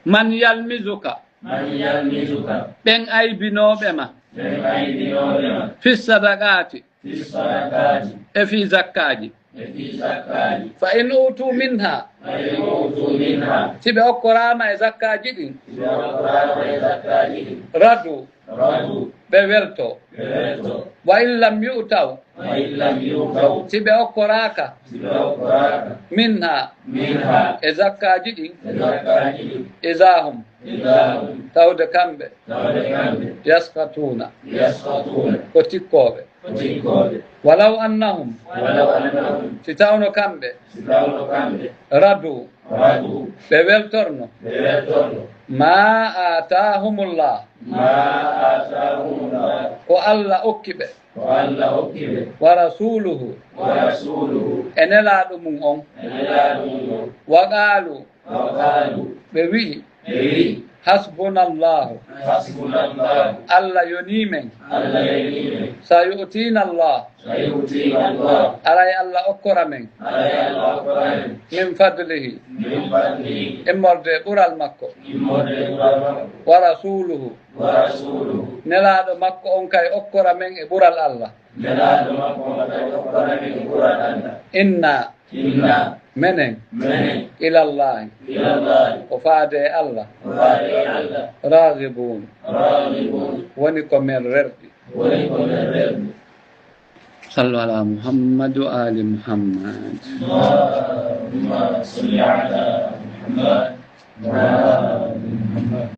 man yalmizuka ɓen aybinoɓe ma fi sadaqati e fi zakkaji fa in utu minha si ɓe okkorama e zakkaji ɗin radu ɓe welto wa in lam yu'taw si ɓe okkoraka minha e zakkaji ɗin isahum tawde kamɓe yaskatuna ko tikkoɓe walaw annahum si tawno kamɓe radu ɓe weltorno ma atahumullah ko Allah okki ɓe wa rasuluhu e nelaɗo mum on wa qalu ɓe wi'i hasbunallahu Allah yonimen sa yu'tina Allah alay Allah okkora men min fadlihi immorde ɓural makko wa rasuluhu nelaɗo makko on kay okkora men e ɓural Allah inna menen ilallahi o faade Allah ragibun woni ko men rerɗi sallu ala Muhammad wa ali Muhammad.